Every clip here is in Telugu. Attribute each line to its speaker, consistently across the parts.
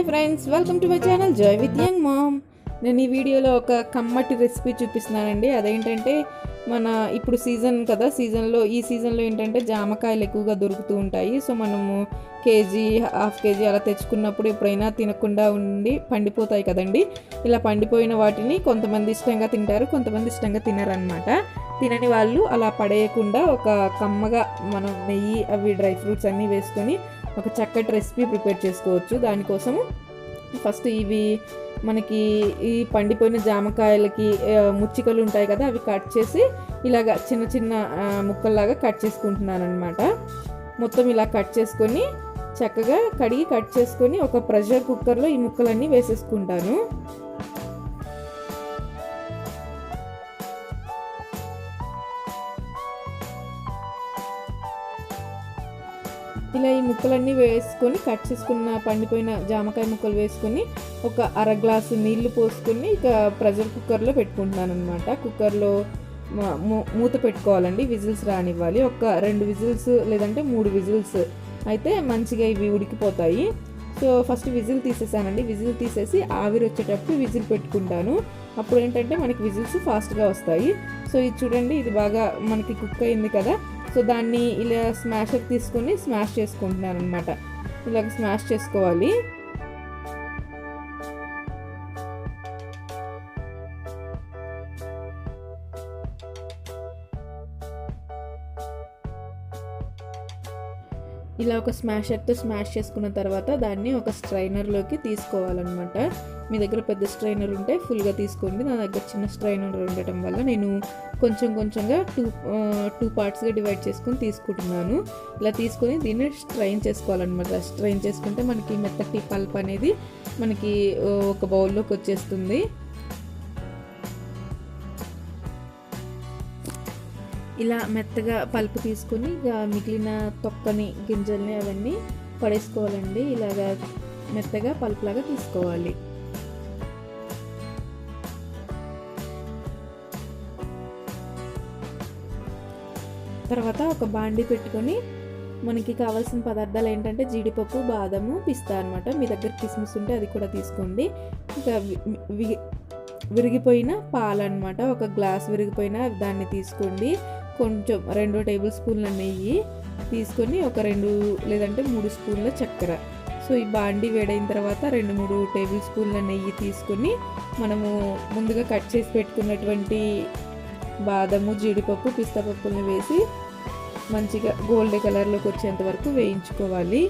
Speaker 1: Friends, welcome to my channel Joy with Young Mom. నేను ఈ వీడియోలో ఒక కమ్మటి రెసిపీ చూపిస్తున్నానండి. అదేంటంటే మన ఇప్పుడు సీజన్ కదా, ఈ సీజన్లో ఏంటంటే జామకాయలు ఎక్కువగా దొరుకుతూ ఉంటాయి. సో మనము కేజీ, హాఫ్ కేజీ అలా తెచ్చుకున్నప్పుడు ఎప్పుడైనా తినకుండా ఉండి పండిపోతాయి కదండి. ఇలా పండిపోయిన వాటిని కొంతమంది ఇష్టంగా తింటారు, కొంతమంది ఇష్టంగా తినరనమాట. తినని వాళ్ళు అలా పడేయకుండా ఒక కమ్మగా మనం నెయ్యి, అవి డ్రై ఫ్రూట్స్ అన్నీ వేసుకొని ఒక చక్కటి రెసిపీ ప్రిపేర్ చేసుకోవచ్చు. దానికోసము ఫస్ట్ ఇవి మనకి ఈ పండిపోయిన జామకాయలకి ముచ్చికలు ఉంటాయి కదా, అవి కట్ చేసి ఇలాగ చిన్న చిన్న ముక్కల్లాగా కట్ చేసుకుంటున్నాను అనమాట. మొత్తం ఇలా కట్ చేసుకొని చక్కగా కడిగి కట్ చేసుకొని ఒక ప్రెషర్ కుక్కర్లో ఈ ముక్కలన్నీ వేసేసుకుంటాను. ఇలా ఈ ముక్కలన్నీ వేసుకొని కట్ చేసుకున్న పండిపోయిన జామకాయ ముక్కలు వేసుకొని ఒక అర గ్లాసు నీళ్లు పోసుకొని ఇక ప్రెషర్ కుక్కర్లో పెట్టుకుంటున్నాను అనమాట. కుక్కర్లో మూత పెట్టుకోవాలండి, విజిల్స్ రానివ్వాలి. ఒక 2 విజిల్స్ లేదంటే 3 విజిల్స్ అయితే మంచిగా ఇవి ఉడికిపోతాయి. సో ఫస్ట్ విజిల్ తీసేసానండి. విజిల్ తీసేసి ఆవిరి వచ్చేటప్పుడు విజిల్ పెట్టుకుంటాను. అప్పుడు ఏంటంటే మనకి విజిల్స్ ఫాస్ట్గా వస్తాయి. సో ఇది చూడండి, ఇది బాగా మనకి కుక్ అయింది కదా. సో దాన్ని ఇలా స్మాషర్ తీసుకొని స్మాష్ చేసుకుంటున్నాను అనమాట. ఇలాగ స్మాష్ చేసుకోవాలి. ఇలా ఒక స్మాషర్తో స్మాష్ చేసుకున్న తర్వాత దాన్ని ఒక స్ట్రైనర్లోకి తీసుకోవాలన్నమాట. మీ దగ్గర పెద్ద స్ట్రైనర్ ఉంటే ఫుల్గా తీసుకోండి. నా దగ్గర చిన్న స్ట్రైనర్ ఉండటం వల్ల నేను కొంచెంగా టూ పార్ట్స్గా డివైడ్ చేసుకొని తీసుకుంటున్నాను. ఇలా తీసుకొని దీన్ని స్ట్రైన్ చేసుకోవాలన్నమాట. స్ట్రైన్ చేసుకుంటే మనకి మెత్తటి పల్ప్ అనేది మనకి ఒక బౌల్లోకి వచ్చేస్తుంది. ఇలా మెత్తగా పల్పు తీసుకొని ఇక మిగిలిన తొక్కని, గింజల్ని అవన్నీ పడేసుకోవాలండి. ఇలాగా మెత్తగా పల్పులాగా తీసుకోవాలి. తర్వాత ఒక బాండి పెట్టుకొని మనకి కావాల్సిన పదార్థాలు ఏంటంటే జీడిపప్పు, బాదము, పిస్తా అనమాట. మీ దగ్గర కిస్మిస్ ఉంటే అది కూడా తీసుకోండి. ఇంకా విరిగిపోయిన పాలు అనమాట. ఒక గ్లాస్ విరిగిపోయిన దాన్ని తీసుకోండి. కొంచెం 2 టేబుల్ స్పూన్ల నెయ్యి తీసుకొని ఒక 2 లేదంటే 3 స్పూన్ల చక్కెర. సో ఈ బాండి వేడైన తర్వాత 2-3 టేబుల్ స్పూన్ల నెయ్యి తీసుకొని మనము ముందుగా కట్ చేసి పెట్టుకున్నటువంటి బాదము, జీడిపప్పు, పిస్తా పప్పులను వేసి మంచిగా గోల్డెన్ కలర్లోకి వచ్చేంత వరకు వేయించుకోవాలి.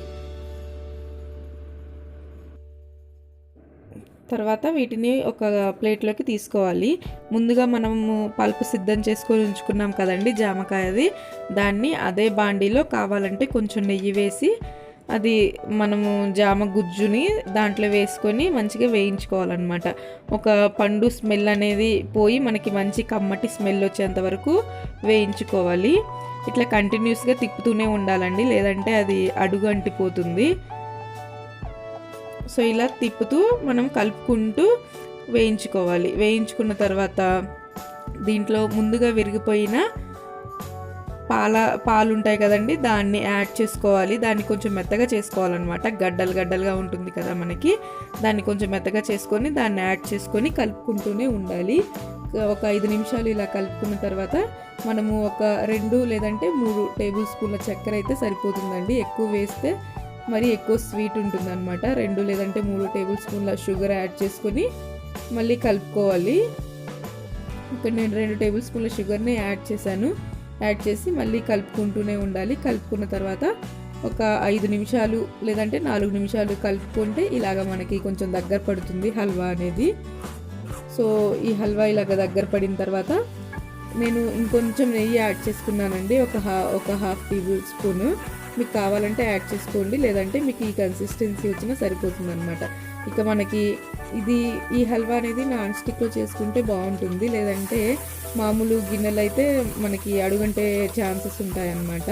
Speaker 1: తర్వాత వీటిని ఒక ప్లేట్లోకి తీసుకోవాలి. ముందుగా మనము పల్పు సిద్ధం చేసుకొని ఉంచుకున్నాం కదండి జామకాయది, దాన్ని అదే బాండీలో కావాలంటే కొంచెం నెయ్యి వేసి అది మనము జామ గుజ్జుని దాంట్లో వేసుకొని మంచిగా వేయించుకోవాలన్నమాట. ఒక పండు స్మెల్ అనేది పోయి మనకి మంచి కమ్మటి స్మెల్ వచ్చేంత వరకు వేయించుకోవాలి. ఇట్లా కంటిన్యూస్గా తిప్పుతూనే ఉండాలండి, లేదంటే అది అడుగు అంటిపోతుంది. సో ఇలా తిప్పుతూ మనం కలుపుకుంటూ వేయించుకోవాలి. వేయించుకున్న తర్వాత దీంట్లో ముందుగా విరిగిపోయిన పాలు ఉంటాయి కదండి, దాన్ని యాడ్ చేసుకోవాలి. దాన్ని కొంచెం మెత్తగా చేసుకోవాలన్నమాట. గడ్డలుగా ఉంటుంది కదా మనకి, దాన్ని కొంచెం మెత్తగా చేసుకొని దాన్ని యాడ్ చేసుకొని కలుపుకుంటూనే ఉండాలి. ఒక 5 నిమిషాలు ఇలా కలుపుకున్న తర్వాత మనము ఒక 2 లేదంటే 3 టేబుల్ స్పూన్ల చక్కెర అయితే సరిపోతుందండి. ఎక్కువ వేస్తే మరి ఎక్కువ స్వీట్ ఉంటుంది అనమాట. 2 లేదంటే 3 టేబుల్ స్పూన్ల షుగర్ యాడ్ చేసుకొని మళ్ళీ కలుపుకోవాలి. ఇక్కడ నేను 2 టేబుల్ స్పూన్ల షుగర్ని యాడ్ చేశాను. యాడ్ చేసి మళ్ళీ కలుపుకుంటూనే ఉండాలి. కలుపుకున్న తర్వాత ఒక 5 నిమిషాలు లేదంటే 4 నిమిషాలు కలుపుకుంటే ఇలాగ మనకి కొంచెం దగ్గర పడుతుంది హల్వా అనేది. సో ఈ హల్వా ఇలాగ దగ్గర పడిన తర్వాత నేను ఇంకొంచెం నెయ్యి యాడ్ చేసుకున్నానండి. ఒక హాఫ్ టేబుల్ స్పూను. మీకు కావాలంటే యాడ్ చేసుకోండి, లేదంటే మీకు ఈ కన్సిస్టెన్సీ వచ్చినా సరిపోతుంది అనమాట. ఇక మనకి ఈ హల్వా అనేది నాన్ స్టిక్లో చేసుకుంటే బాగుంటుంది, లేదంటే మామూలు గిన్నెలు అయితే మనకి అడుగంటే ఛాన్సెస్ ఉంటాయన్నమాట.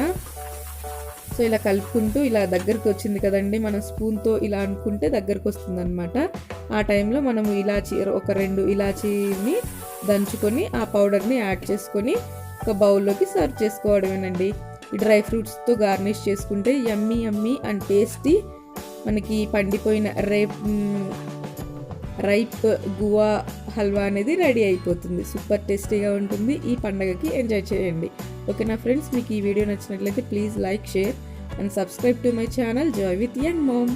Speaker 1: సో ఇలా కలుపుకుంటూ ఇలా దగ్గరికి వచ్చింది కదండి, మనం స్పూన్తో ఇలా అనుకుంటే దగ్గరకు వస్తుంది అనమాట. ఆ టైంలో మనము ఒక 2 ఇలాచీని దంచుకొని ఆ పౌడర్ని యాడ్ చేసుకొని ఒక బౌల్లోకి సర్వ్ చేసుకోవడమేనండి. ఈ డ్రై ఫ్రూట్స్తో గార్నిష్ చేసుకుంటే యమ్మీ అండ్ టేస్టీ మనకి పండిపోయిన రైప్ గువా హల్వా అనేది రెడీ అయిపోతుంది. సూపర్ టేస్టీగా ఉంటుంది. ఈ పండగకి ఎంజాయ్ చేయండి. ఓకేనా ఫ్రెండ్స్, మీకు ఈ వీడియో నచ్చినట్లయితే please like, share and subscribe to my channel Joy with Young ma'am.